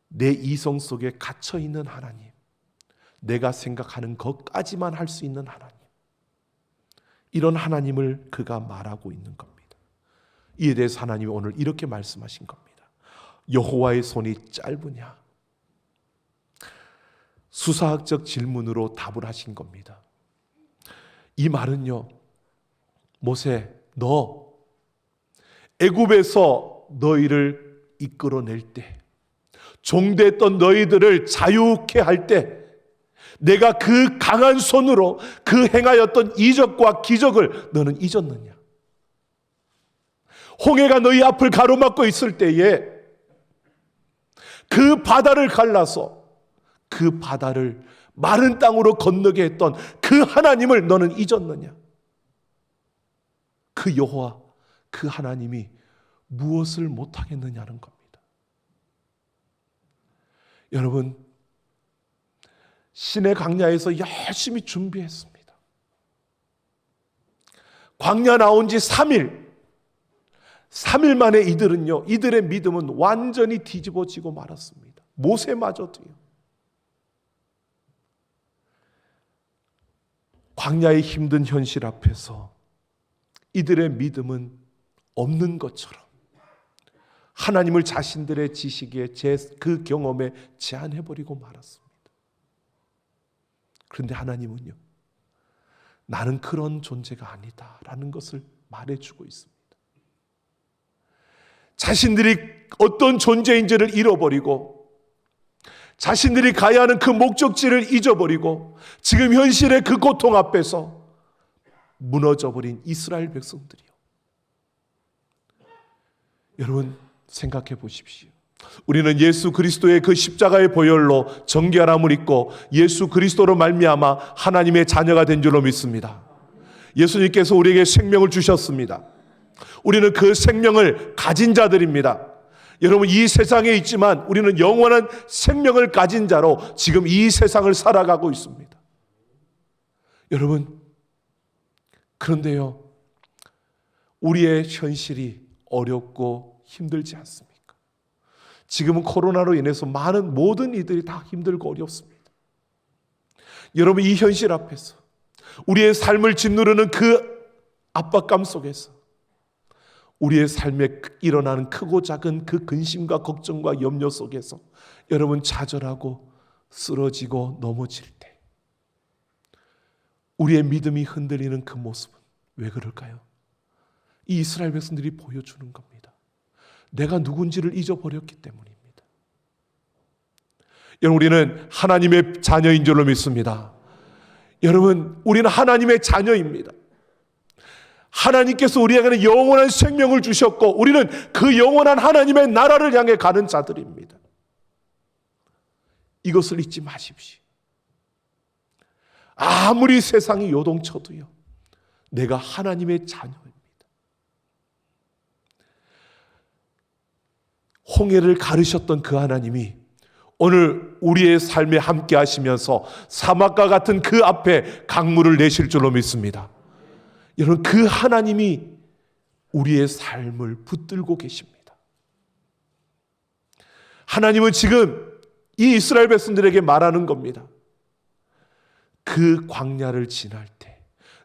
내 이성 속에 갇혀있는 하나님, 내가 생각하는 것까지만 할 수 있는 하나님, 이런 하나님을 그가 말하고 있는 겁니다. 이에 대해서 하나님이 오늘 이렇게 말씀하신 겁니다. 여호와의 손이 짧으냐? 수사학적 질문으로 답을 하신 겁니다. 이 말은요, 모세, 너 애굽에서 너희를 이끌어낼 때, 종됐던 너희들을 자유케 할 때 내가 그 강한 손으로 그 행하였던 이적과 기적을 너는 잊었느냐? 홍해가 너희 앞을 가로막고 있을 때에 그 바다를 갈라서 그 바다를 마른 땅으로 건너게 했던 그 하나님을 너는 잊었느냐? 그 여호와, 그 하나님이 무엇을 못하겠느냐는 겁니다. 여러분, 신의 광야에서 열심히 준비했습니다. 광야 나온 지 3일 만에 이들의 믿음은 완전히 뒤집어지고 말았습니다. 모세마저도요. 광야의 힘든 현실 앞에서 이들의 믿음은 없는 것처럼 하나님을 자신들의 지식에, 그 경험에 제한해버리고 말았습니다. 그런데 하나님은요, 나는 그런 존재가 아니다라는 것을 말해주고 있습니다. 자신들이 어떤 존재인지를 잃어버리고 자신들이 가야 하는 그 목적지를 잊어버리고 지금 현실의 그 고통 앞에서 무너져버린 이스라엘 백성들이요. 여러분, 생각해 보십시오. 우리는 예수 그리스도의 그 십자가의 보혈로 정결함을 입고 예수 그리스도로 말미암아 하나님의 자녀가 된 줄로 믿습니다. 예수님께서 우리에게 생명을 주셨습니다. 우리는 그 생명을 가진 자들입니다. 여러분, 이 세상에 있지만 우리는 영원한 생명을 가진 자로 지금 이 세상을 살아가고 있습니다. 여러분, 그런데요, 우리의 현실이 어렵고 힘들지 않습니까? 지금은 코로나로 인해서 모든 이들이 다 힘들고 어렵습니다. 여러분, 이 현실 앞에서 우리의 삶을 짓누르는 그 압박감 속에서 우리의 삶에 일어나는 크고 작은 그 근심과 걱정과 염려 속에서 여러분, 좌절하고 쓰러지고 넘어질 때 우리의 믿음이 흔들리는 그 모습은 왜 그럴까요? 이 이스라엘 백성들이 보여주는 겁니다. 내가 누군지를 잊어버렸기 때문입니다. 여러분, 우리는 하나님의 자녀인 줄로 믿습니다. 여러분, 우리는 하나님의 자녀입니다. 하나님께서 우리에게는 영원한 생명을 주셨고 우리는 그 영원한 하나님의 나라를 향해 가는 자들입니다. 이것을 잊지 마십시오. 아무리 세상이 요동쳐도요, 내가 하나님의 자녀입니다. 홍해를 가르셨던 그 하나님이 오늘 우리의 삶에 함께 하시면서 사막과 같은 그 앞에 강물을 내실 줄로 믿습니다. 여러분, 그 하나님이 우리의 삶을 붙들고 계십니다. 하나님은 지금 이 이스라엘 백성들에게 말하는 겁니다. 그 광야를 지날 때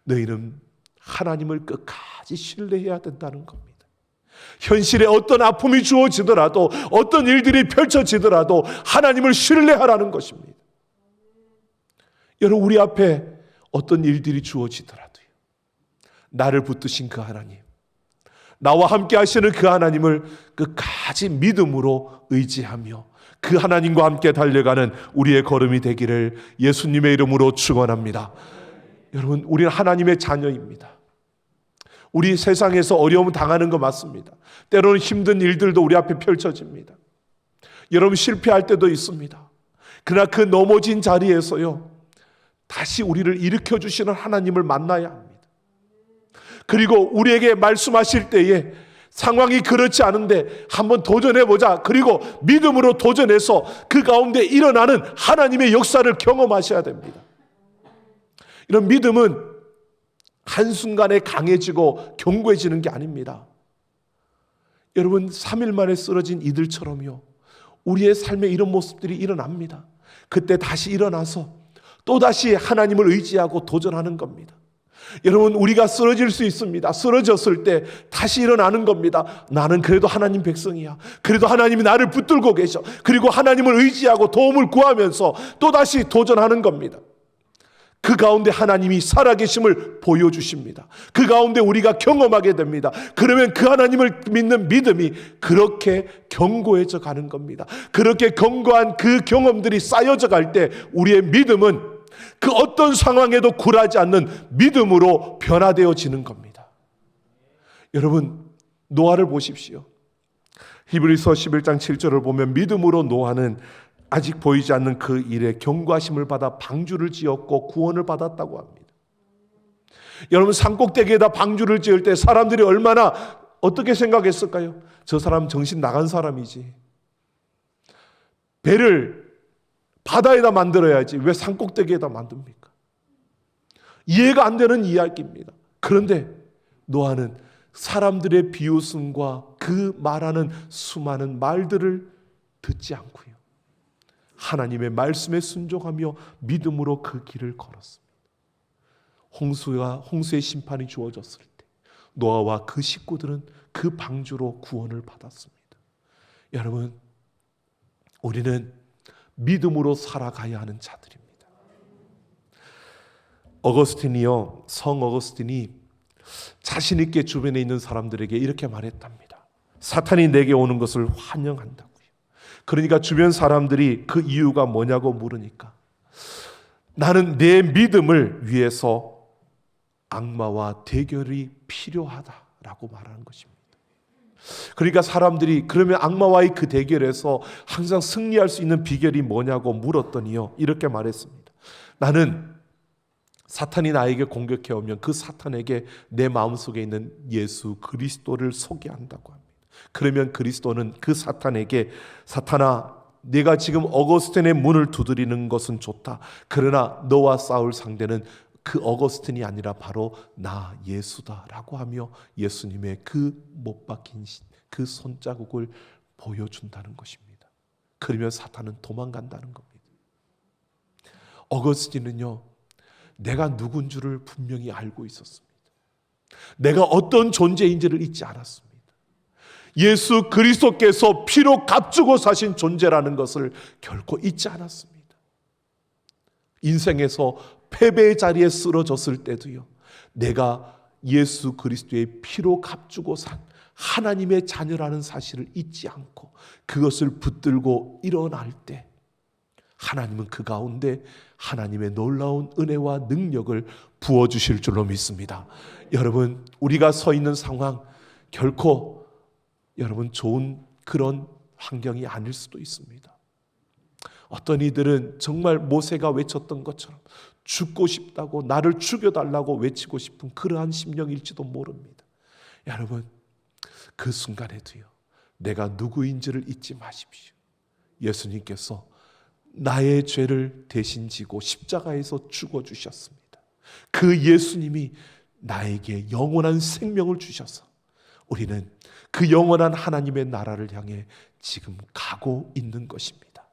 너희는 하나님을 끝까지 신뢰해야 된다는 겁니다. 현실에 어떤 아픔이 주어지더라도, 어떤 일들이 펼쳐지더라도 하나님을 신뢰하라는 것입니다. 여러분, 우리 앞에 어떤 일들이 주어지더라도요, 나를 붙드신 그 하나님, 나와 함께 하시는 그 하나님을 끝까지 믿음으로 의지하며 그 하나님과 함께 달려가는 우리의 걸음이 되기를 예수님의 이름으로 축원합니다. 여러분, 우리는 하나님의 자녀입니다. 우리 세상에서 어려움 당하는 거 맞습니다. 때로는 힘든 일들도 우리 앞에 펼쳐집니다. 여러분, 실패할 때도 있습니다. 그러나 그 넘어진 자리에서요, 다시 우리를 일으켜 주시는 하나님을 만나야 합니다. 그리고 우리에게 말씀하실 때에 상황이 그렇지 않은데 한번 도전해보자, 그리고 믿음으로 도전해서 그 가운데 일어나는 하나님의 역사를 경험하셔야 됩니다. 이런 믿음은 한순간에 강해지고 견고해지는 게 아닙니다. 여러분, 3일 만에 쓰러진 이들처럼요, 우리의 삶에 이런 모습들이 일어납니다. 그때 다시 일어나서 또다시 하나님을 의지하고 도전하는 겁니다. 여러분, 우리가 쓰러질 수 있습니다. 쓰러졌을 때 다시 일어나는 겁니다. 나는 그래도 하나님 백성이야. 그래도 하나님이 나를 붙들고 계셔. 그리고 하나님을 의지하고 도움을 구하면서 또다시 도전하는 겁니다. 그 가운데 하나님이 살아계심을 보여주십니다. 그 가운데 우리가 경험하게 됩니다. 그러면 그 하나님을 믿는 믿음이 그렇게 견고해져 가는 겁니다. 그렇게 견고한 그 경험들이 쌓여져 갈 때 우리의 믿음은 그 어떤 상황에도 굴하지 않는 믿음으로 변화되어지는 겁니다. 여러분, 노아를 보십시오. 히브리서 11장 7절을 보면 믿음으로 노아는 아직 보이지 않는 그 일에 견고하심을 받아 방주를 지었고 구원을 받았다고 합니다. 여러분, 산꼭대기에다 방주를 지을 때 사람들이 얼마나 어떻게 생각했을까요? 저 사람 정신 나간 사람이지. 배를 바다에다 만들어야지 왜 산꼭대기에다 만듭니까? 이해가 안 되는 이야기입니다. 그런데 노아는 사람들의 비웃음과 그 말하는 수많은 말들을 듣지 않고요, 하나님의 말씀에 순종하며 믿음으로 그 길을 걸었습니다. 홍수의 심판이 주어졌을 때 노아와 그 식구들은 그 방주로 구원을 받았습니다. 여러분, 우리는 믿음으로 살아가야 하는 자들입니다. 성 어거스틴이 자신 있게 주변에 있는 사람들에게 이렇게 말했답니다. 사탄이 내게 오는 것을 환영한다고요. 그러니까 주변 사람들이 그 이유가 뭐냐고 물으니까 나는 내 믿음을 위해서 악마와 대결이 필요하다라고 말하는 것입니다. 그러니까 사람들이 그러면 악마와의 그 대결에서 항상 승리할 수 있는 비결이 뭐냐고 물었더니요, 이렇게 말했습니다. 나는 사탄이 나에게 공격해 오면 그 사탄에게 내 마음속에 있는 예수 그리스도를 소개한다고 합니다. 그러면 그리스도는 그 사탄에게, 사탄아, 네가 지금 어거스틴의 문을 두드리는 것은 좋다. 그러나 너와 싸울 상대는 그 어거스틴이 아니라 바로 나 예수다라고 하며 예수님의 그 못 박힌 그 손자국을 보여준다는 것입니다. 그러면 사탄은 도망간다는 겁니다. 어거스틴은요, 내가 누군 줄을 분명히 알고 있었습니다. 내가 어떤 존재인지를 잊지 않았습니다. 예수 그리스도께서 피로 값주고 사신 존재라는 것을 결코 잊지 않았습니다. 인생에서 패배의 자리에 쓰러졌을 때도요, 내가 예수 그리스도의 피로 값주고 산 하나님의 자녀라는 사실을 잊지 않고 그것을 붙들고 일어날 때 하나님은 그 가운데 하나님의 놀라운 은혜와 능력을 부어주실 줄로 믿습니다. 여러분, 우리가 서 있는 상황 결코 여러분 좋은 그런 환경이 아닐 수도 있습니다. 어떤 이들은 정말 모세가 외쳤던 것처럼 죽고 싶다고, 나를 죽여달라고 외치고 싶은 그러한 심령일지도 모릅니다. 여러분, 그 순간에도요, 내가 누구인지를 잊지 마십시오. 예수님께서 나의 죄를 대신 지고 십자가에서 죽어주셨습니다. 그 예수님이 나에게 영원한 생명을 주셔서 우리는 그 영원한 하나님의 나라를 향해 지금 가고 있는 것입니다.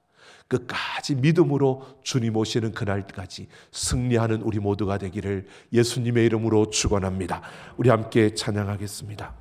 끝까지 믿음으로 주님 오시는 그날까지 승리하는 우리 모두가 되기를 예수님의 이름으로 축원합니다. 우리 함께 찬양하겠습니다.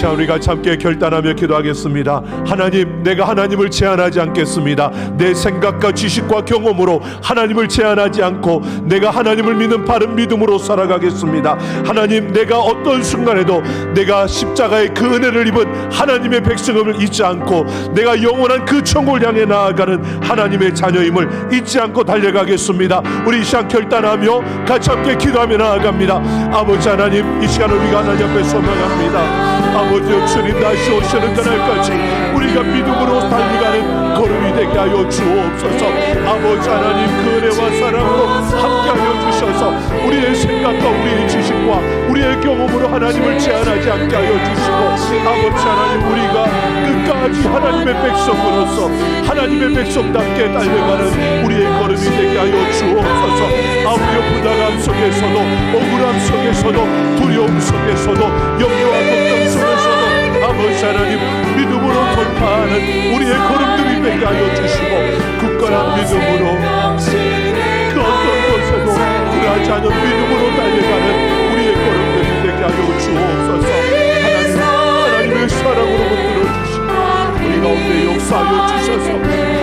자, 우리가 함께 결단하며 기도하겠습니다. 하나님, 내가 하나님을 제한하지 않겠습니다. 내 생각과 지식과 경험으로 하나님을 제한하지 않고 내가 하나님을 믿는 바른 믿음으로 살아가겠습니다. 하나님, 내가 어떤 순간에도 내가 십자가의 그 은혜를 입은 하나님의 백성임을 잊지 않고 내가 영원한 그 천국을 향해 나아가는 하나님의 자녀임을 잊지 않고 달려가겠습니다. 우리 이 시간 결단하며 같이 함께 기도하며 나아갑니다. 아버지 하나님, 이 시간 우리가 하나님 앞에 소망합니다. 아버지여, 주님 다시 오시는 그날까지 우리가 믿음으로 달려가는 걸음이 되게 하여 주옵소서. 아버지 하나님, 그 은혜와 사랑으로 함께하여 주셔서 우리의 생각과 우리의 지식과 우리의 경험으로 하나님을 제한하지 않게 하여 주시고, 아버지 하나님, 우리가 끝까지 하나님의 백성으로서 하나님의 백성답게 달려가는 우리의 걸음이 되게 하여 주옵소서. 아버지여, 부당함 속에서도 억울함 속에서도 두려움 속에서도 염려와 걱정 속에서도 아버지 하나님, 믿음으로 돌파하는 우리의 걸음들이 되게 하여 주시고, 굳건한 믿음으로 그 어떤 것에도 굴하지 않은 믿음으로 달려가는 우리의 걸음들이 되게 하여 주옵소서. 하나님의 사랑으로 붙들어 주시고 우리 가운데 역사하여 주셔서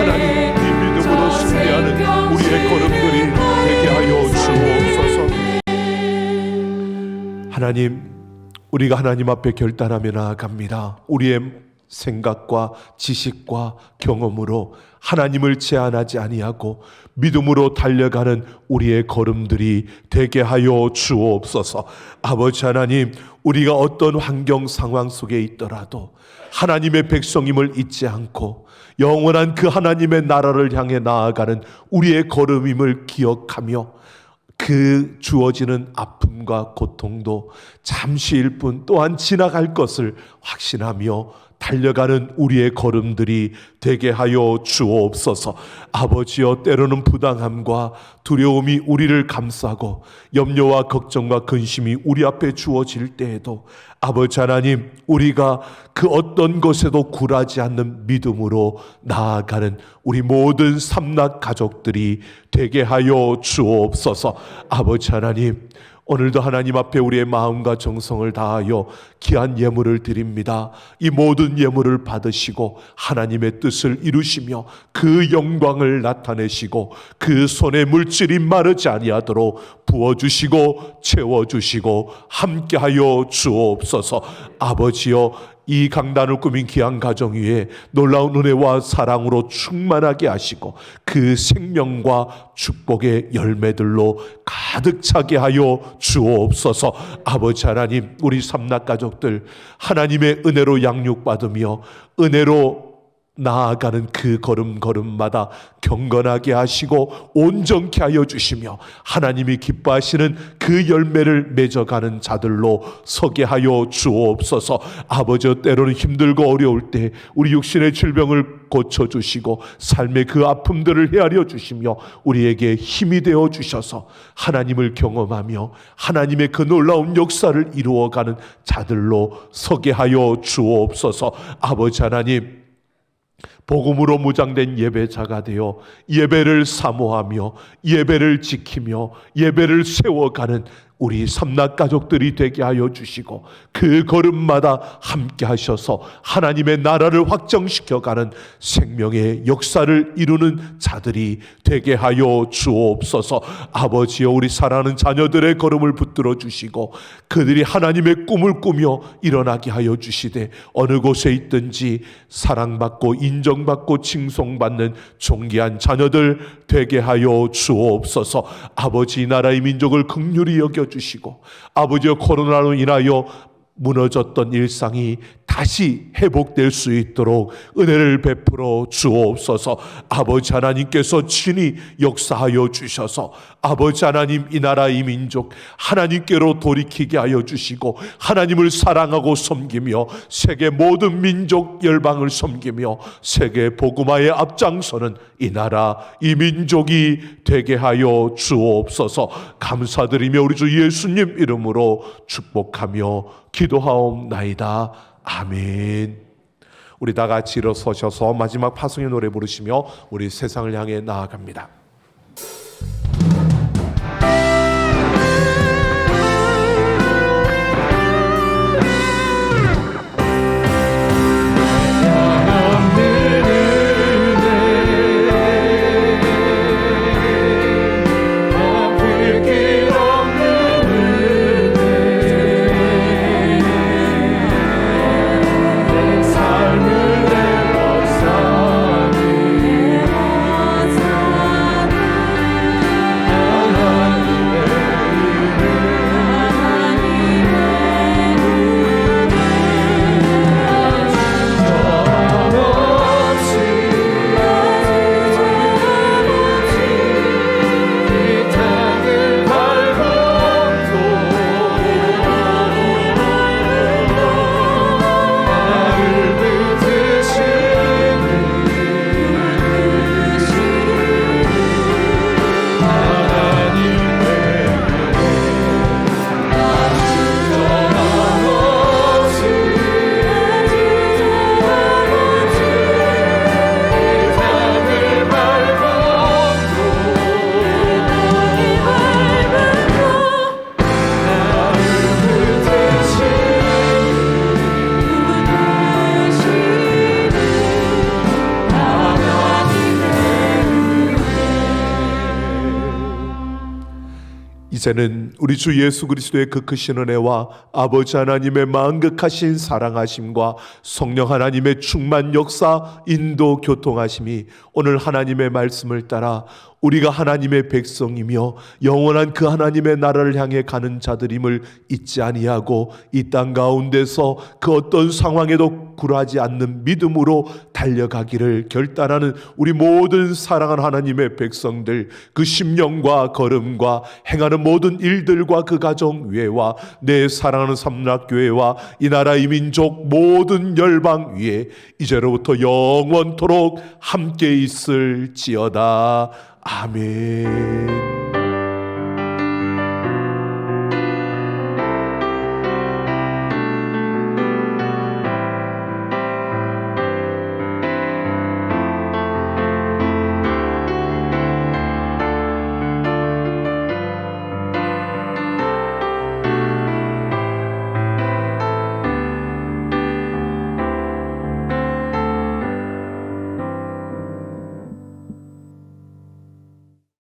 하나님, 이 믿음으로 승리하는 우리의 걸음들이 되게 하여 주옵소서. 하나님, 우리가 하나님 앞에 결단하며 나아갑니다. 우리의 생각과 지식과 경험으로 하나님을 제한하지 아니하고 믿음으로 달려가는 우리의 걸음들이 되게 하여 주옵소서. 아버지 하나님, 우리가 어떤 환경 상황 속에 있더라도 하나님의 백성임을 잊지 않고 영원한 그 하나님의 나라를 향해 나아가는 우리의 걸음임을 기억하며 그 주어지는 아픔과 고통도 잠시일 뿐 또한 지나갈 것을 확신하며 달려가는 우리의 걸음들이 되게 하여 주옵소서. 아버지여, 때로는 부당함과 두려움이 우리를 감싸고 염려와 걱정과 근심이 우리 앞에 주어질 때에도 아버지 하나님, 우리가 그 어떤 것에도 굴하지 않는 믿음으로 나아가는 우리 모든 삼락 가족들이 되게 하여 주옵소서. 아버지 하나님, 오늘도 하나님 앞에 우리의 마음과 정성을 다하여 귀한 예물을 드립니다. 이 모든 예물을 받으시고 하나님의 뜻을 이루시며 그 영광을 나타내시고 그 손에 물질이 마르지 아니하도록 부어주시고 채워주시고 함께하여 주옵소서. 아버지여, 이 강단을 꾸민 귀한 가정 위에 놀라운 은혜와 사랑으로 충만하게 하시고 그 생명과 축복의 열매들로 가득 차게 하여 주옵소서. 아버지 하나님, 우리 삼락 가족들 하나님의 은혜로 양육받으며 은혜로 나아가는 그 걸음걸음마다 경건하게 하시고 온전케 하여 주시며 하나님이 기뻐하시는 그 열매를 맺어가는 자들로 서게 하여 주옵소서. 아버지, 때로는 힘들고 어려울 때 우리 육신의 질병을 고쳐주시고 삶의 그 아픔들을 헤아려 주시며 우리에게 힘이 되어 주셔서 하나님을 경험하며 하나님의 그 놀라운 역사를 이루어가는 자들로 서게 하여 주옵소서. 아버지 하나님, 복음으로 무장된 예배자가 되어 예배를 사모하며 예배를 지키며 예배를 세워가는 우리 삼락 가족들이 되게 하여 주시고 그 걸음마다 함께 하셔서 하나님의 나라를 확정시켜가는 생명의 역사를 이루는 자들이 되게 하여 주옵소서. 아버지여, 우리 사랑하는 자녀들의 걸음을 붙들어 주시고 그들이 하나님의 꿈을 꾸며 일어나게 하여 주시되 어느 곳에 있든지 사랑받고 인정받고 칭송받는 존귀한 자녀들 되게 하여 주옵소서. 아버지, 이 나라의 민족을 긍휼히 여겨 주시고 아버지여, 코로나로 인하여 무너졌던 일상이 다시 회복될 수 있도록 은혜를 베풀어 주옵소서. 아버지 하나님께서 친히 역사하여 주셔서 아버지 하나님, 이 나라 이 민족 하나님께로 돌이키게 하여 주시고 하나님을 사랑하고 섬기며 세계 모든 민족 열방을 섬기며 세계 복음화에 앞장서는 이 나라 이 민족이 되게 하여 주옵소서. 감사드리며 우리 주 예수님 이름으로 축복하며 기도하옵나이다. 아멘. 우리 다 같이 일어서셔서 마지막 파송의 노래 부르시며 우리 세상을 향해 나아갑니다. 이제는 우리 주 예수 그리스도의 그 크신 은혜와 아버지 하나님의 만극하신 사랑하심과 성령 하나님의 충만 역사 인도 교통하심이 오늘 하나님의 말씀을 따라 우리가 하나님의 백성이며 영원한 그 하나님의 나라를 향해 가는 자들임을 잊지 아니하고 이 땅 가운데서 그 어떤 상황에도 굴하지 않는 믿음으로 달려가기를 결단하는 우리 모든 사랑하는 하나님의 백성들, 그 심령과 걸음과 행하는 모든 일들과 그 가정 위에와 내 사랑하는 삼락교회와 이 나라 이 민족 모든 열방 위에 이제로부터 영원토록 함께 있을지어다. 아멘.